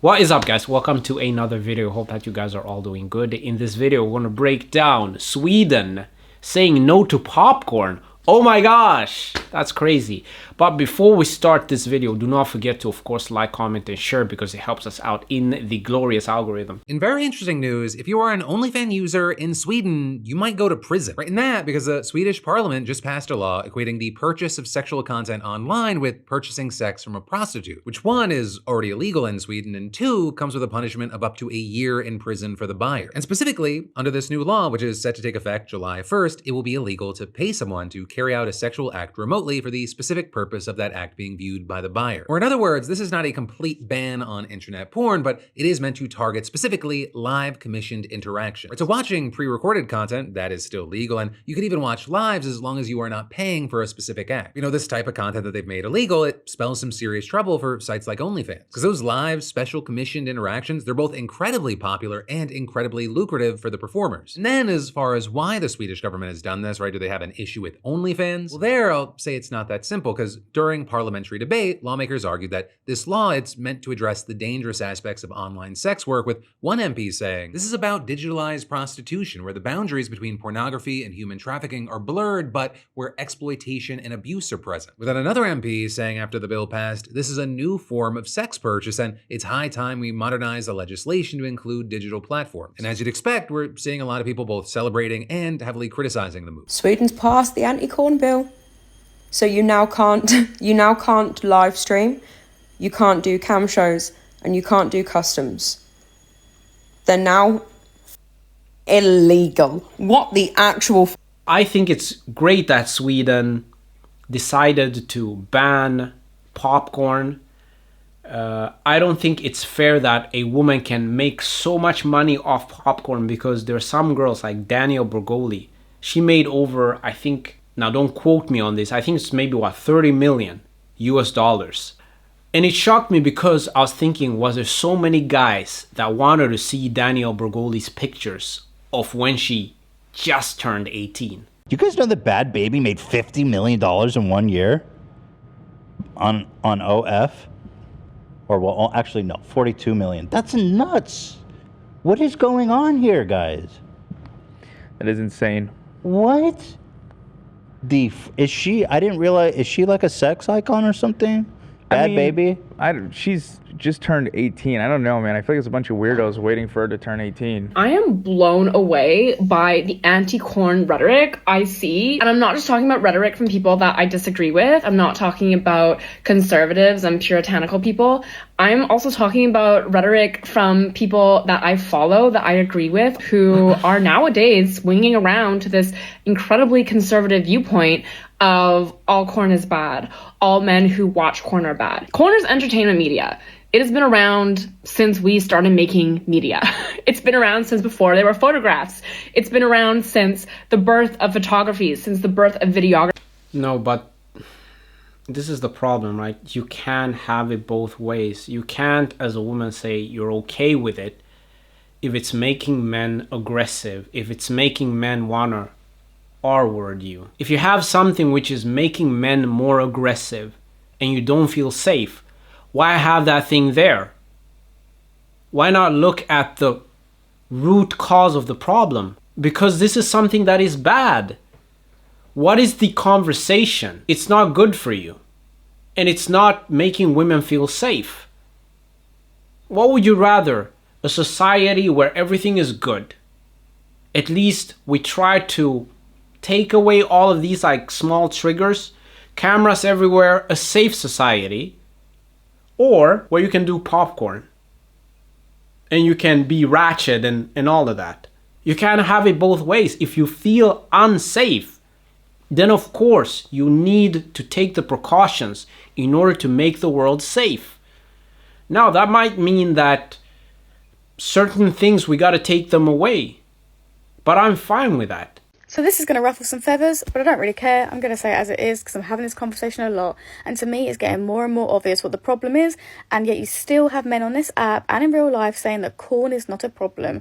What is up, guys? Welcome to another video. Hope that you guys are all doing good. In this video, we're going to break down Sweden saying no to popcorn. Oh my gosh, that's crazy. But before we start this video, do not forget to, of course, like, comment, and share because it helps us out in the glorious algorithm. In very interesting news, if you are an OnlyFans user in Sweden, you might go to prison. Right, and that because the Swedish parliament just passed a law equating the purchase of sexual content online with purchasing sex from a prostitute, which one is already illegal in Sweden, and two comes with a punishment of up to a year in prison for the buyer. And specifically, under this new law, which is set to take effect July 1st, it will be illegal to pay someone to carry out a sexual act remotely for the specific purpose of that act being viewed by the buyer. Or in other words, this is not a complete ban on internet porn, but it is meant to target specifically live commissioned interaction. So watching pre-recorded content, that is still legal, and you can even watch lives as long as you are not paying for a specific act. You know, this type of content that they've made illegal, it spells some serious trouble for sites like OnlyFans. Because those live, special commissioned interactions, they're both incredibly popular and incredibly lucrative for the performers. And then as far as why the Swedish government has done this, right, do they have an issue with OnlyFans? Well, there I'll say it's not that simple, because during parliamentary debate, lawmakers argued that this law, it's meant to address the dangerous aspects of online sex work, with one MP saying, this is about digitalized prostitution, where the boundaries between pornography and human trafficking are blurred, but where exploitation and abuse are present. With another MP saying after the bill passed, this is a new form of sex purchase, and it's high time we modernize the legislation to include digital platforms. And as you'd expect, we're seeing a lot of people both celebrating and heavily criticizing the move. Sweden's passed the anti-corn bill. So you now can't live stream, you can't do cam shows, and you can't do customs. They're now illegal. What the actual I think it's great that Sweden decided to ban popcorn. I don't think it's fair that a woman can make so much money off popcorn, because there are some girls like Danielle Bergoli. She made over, I think, now don't quote me on this, I think it's maybe what, 30 million US dollars. And it shocked me because I was thinking, was there so many guys that wanted to see Danielle Bergoli's pictures of when she just turned 18? You guys know that Bad Baby made $50 million in 1 year on OF? Or, well, actually, no, 42 million. That's nuts. What is going on here, guys? That is insane. What? Is she, I didn't realize, is she like a sex icon or something? Bad Baby? She's just turned 18. I don't know, man. I feel like it's a bunch of weirdos waiting for her to turn 18. I am blown away by the anti-corn rhetoric I see. And I'm not just talking about rhetoric from people that I disagree with. I'm not talking about conservatives and puritanical people. I'm also talking about rhetoric from people that I follow, that I agree with, who are nowadays swinging around to this incredibly conservative viewpoint of all corn is bad. All men who watch corn are bad. Corn is entertainment media. It has been around since we started making media. It's been around since before there were photographs. It's been around since the birth of photography, since the birth of videography. No, but this is the problem, right? You can't have it both ways. You can't, as a woman, say you're okay with it if it's making men aggressive, if it's making men wanna R-word you. If you have something which is making men more aggressive and you don't feel safe, why have that thing there? Why not look at the root cause of the problem? Because this is something that is bad. What is the conversation? It's not good for you. And it's not making women feel safe. What would you rather? A society where everything is good. At least we try to take away all of these like small triggers, cameras everywhere, a safe society, or where you can do popcorn and you can be ratchet and all of that. You can't have it both ways. If you feel unsafe, then of course you need to take the precautions in order to make the world safe. Now that might mean that certain things we got to take them away, but I'm fine with that. So this is going to ruffle some feathers, but I don't really care. I'm going to say it as it is because I'm having this conversation a lot. And to me, it's getting more and more obvious what the problem is. And yet you still have men on this app and in real life saying that corn is not a problem.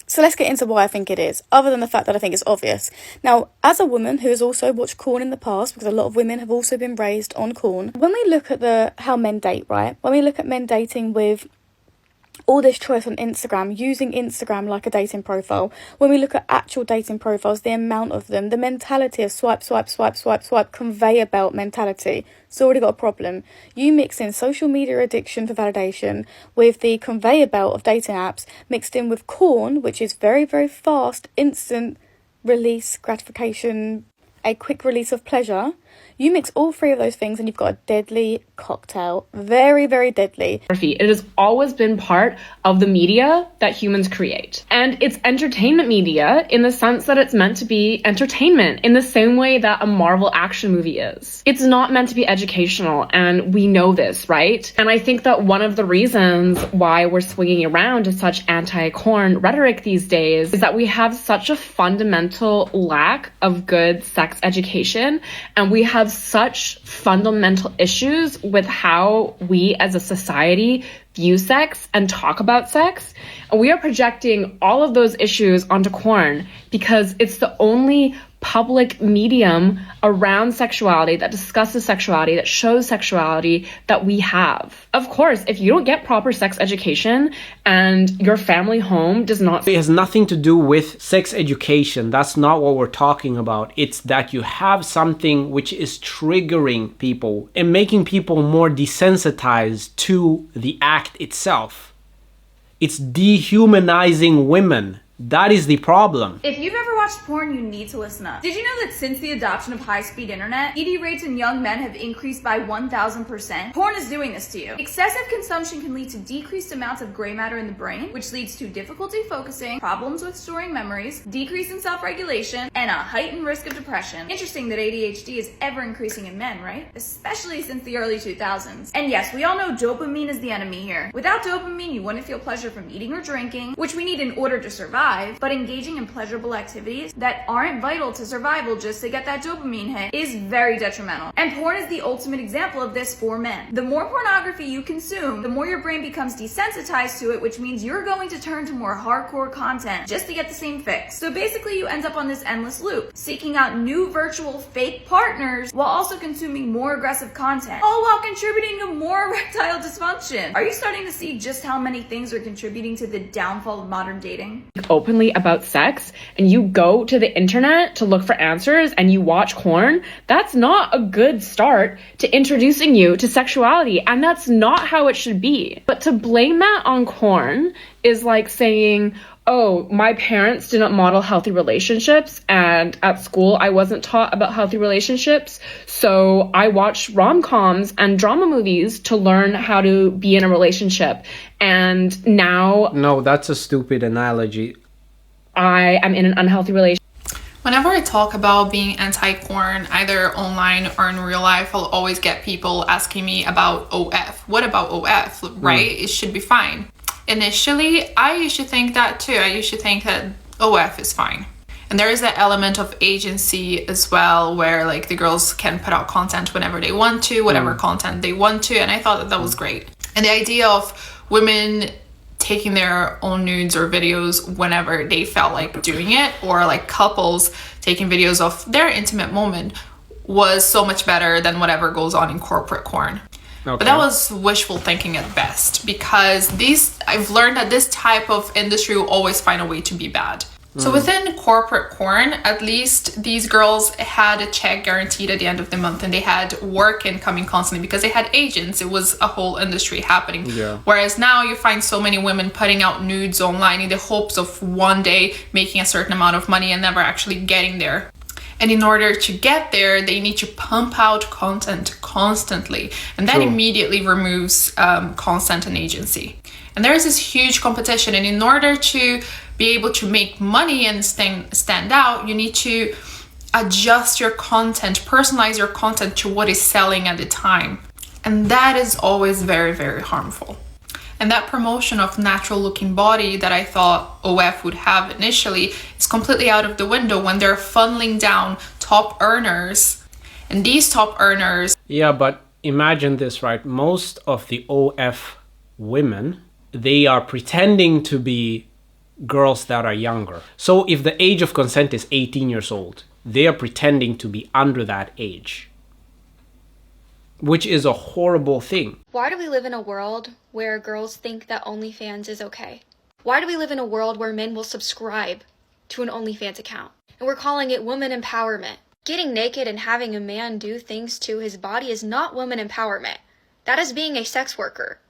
So let's get into why I think it is, other than the fact that I think it's obvious. Now, as a woman who has also watched porn in the past, because a lot of women have also been raised on porn, when we look at how men date, right? When we look at men dating with all this choice on Instagram, using Instagram like a dating profile, when we look at actual dating profiles, the amount of them, the mentality of swipe, swipe, swipe, swipe, swipe, conveyor belt mentality, it's already got a problem. You mix in social media addiction for validation with the conveyor belt of dating apps, mixed in with porn, which is very, very fast, instant release, gratification, a quick release of pleasure. You mix all three of those things and you've got a deadly cocktail. Very, very deadly. It has always been part of the media that humans create. And it's entertainment media in the sense that it's meant to be entertainment in the same way that a Marvel action movie is. It's not meant to be educational, and we know this, right? And I think that one of the reasons why we're swinging around to such anti-porn rhetoric these days is that we have such a fundamental lack of good sex education, and we have such fundamental issues with how we as a society view sex and talk about sex. And we are projecting all of those issues onto porn because it's the only public medium around sexuality that discusses sexuality, that shows sexuality that we have. Of course, if you don't get proper sex education and your family home does not... It has nothing to do with sex education. That's not what we're talking about. It's that you have something which is triggering people and making people more desensitized to the act itself. It's dehumanizing women. That is the problem. If you've ever watched porn, you need to listen up. Did you know that since the adoption of high-speed internet, ED rates in young men have increased by 1,000%? Porn is doing this to you. Excessive consumption can lead to decreased amounts of gray matter in the brain, which leads to difficulty focusing, problems with storing memories, decrease in self-regulation, and a heightened risk of depression. Interesting that ADHD is ever increasing in men, right? Especially since the early 2000s. And yes, we all know dopamine is the enemy here. Without dopamine, you wouldn't feel pleasure from eating or drinking, which we need in order to survive. But engaging in pleasurable activities that aren't vital to survival just to get that dopamine hit is very detrimental. And porn is the ultimate example of this for men. The more pornography you consume, the more your brain becomes desensitized to it, which means you're going to turn to more hardcore content just to get the same fix. So basically you end up on this endless loop, seeking out new virtual fake partners while also consuming more aggressive content, all while contributing to more erectile dysfunction. Are you starting to see just how many things are contributing to the downfall of modern dating? Openly about sex and you go to the internet to look for answers and you watch porn, that's not a good start to introducing you to sexuality, and that's not how it should be. But to blame that on porn is like saying, oh, my parents didn't model healthy relationships, and at school I wasn't taught about healthy relationships, so I watched rom-coms and drama movies to learn how to be in a relationship. And now... No, that's a stupid analogy. I am in an unhealthy relationship. Whenever I talk about being anti-porn, either online or in real life, I'll always get people asking me about OF. What about OF, right? It should be fine. Initially, I used to think that too. I used to think that OF is fine. And there is that element of agency as well, where like the girls can put out content whenever they want to, whatever content they want to. And I thought that that was great. And the idea of women taking their own nudes or videos whenever they felt like doing it, or like couples taking videos of their intimate moment, was so much better than whatever goes on in corporate porn. Okay. But that was wishful thinking at best, because I've learned that this type of industry will always find a way to be bad. So within corporate porn, at least these girls had a check guaranteed at the end of the month, and they had work incoming constantly because they had agents. It was a whole industry happening. Yeah. Whereas now you find so many women putting out nudes online in the hopes of one day making a certain amount of money and never actually getting there. And in order to get there, they need to pump out content constantly. And that immediately removes consent and agency. And there is this huge competition. And in order to be able to make money and stand out, you need to adjust your content, personalize your content to what is selling at the time. And that is always very, very harmful. And that promotion of natural looking body that I thought OF would have initially is completely out of the window when they're funneling down top earners. And these top earners... Yeah, but imagine this, right? Most of the OF women, they are pretending to be girls that are younger. So if the age of consent is 18 years old, they are pretending to be under that age, which is a horrible thing. Why do we live in a world where girls think that OnlyFans is okay? Why do we live in a world where men will subscribe to an OnlyFans account? And we're calling it woman empowerment. Getting naked and having a man do things to his body is not woman empowerment. That is being a sex worker.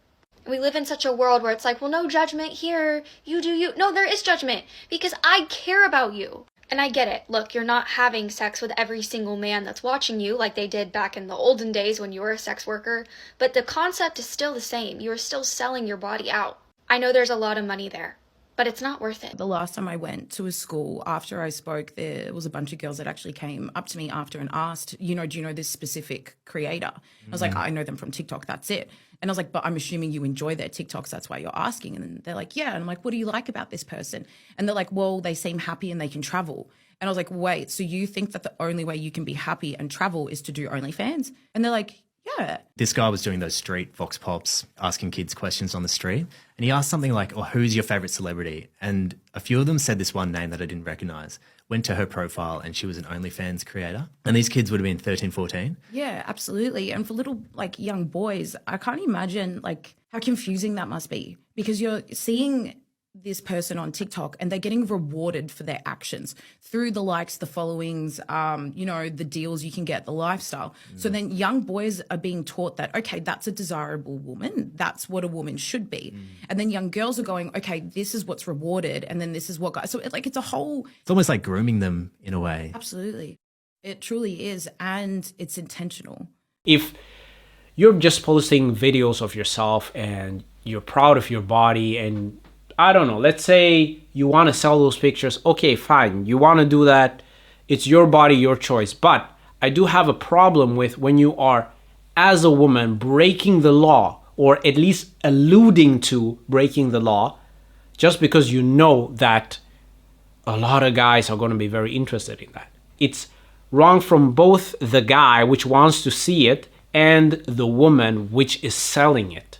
And we live in such a world where it's like, well, no judgment here. You do you. No, there is judgment because I care about you. And I get it. Look, you're not having sex with every single man that's watching you like they did back in the olden days when you were a sex worker. But the concept is still the same. You are still selling your body out. I know there's a lot of money there, but it's not worth it. The last time I went to a school, after I spoke, there was a bunch of girls that actually came up to me after and asked, do you know this specific creator? I was like, I know them from TikTok, that's it. And I was like, but I'm assuming you enjoy their TikToks, that's why you're asking. And they're like, yeah. And I'm like, what do you like about this person? And they're like, well, they seem happy and they can travel. And I was like, wait, so you think that the only way you can be happy and travel is to do OnlyFans? And they're like, yeah. This guy was doing those street vox pops, asking kids questions on the street. And he asked something like, who's your favorite celebrity? And a few of them said this one name that I didn't recognize. Went to her profile and she was an OnlyFans creator. And these kids would have been 13, 14. Yeah, absolutely. And for little young boys, I can't imagine how confusing that must be, because you're seeing this person on TikTok and they're getting rewarded for their actions through the likes, the followings, the deals you can get, the lifestyle. So then young boys are being taught that, okay, that's a desirable woman. That's what a woman should be. And then young girls are going, okay, this is what's rewarded. And then this is what guys. So it's a whole. It's almost like grooming them in a way. Absolutely. It truly is. And it's intentional. If you're just posting videos of yourself and you're proud of your body and I don't know, let's say you want to sell those pictures. Okay, fine. You want to do that. It's your body, your choice. But I do have a problem with when you are, as a woman, breaking the law, or at least alluding to breaking the law, just because you know that a lot of guys are going to be very interested in that. It's wrong from both the guy, which wants to see it, and the woman, which is selling it.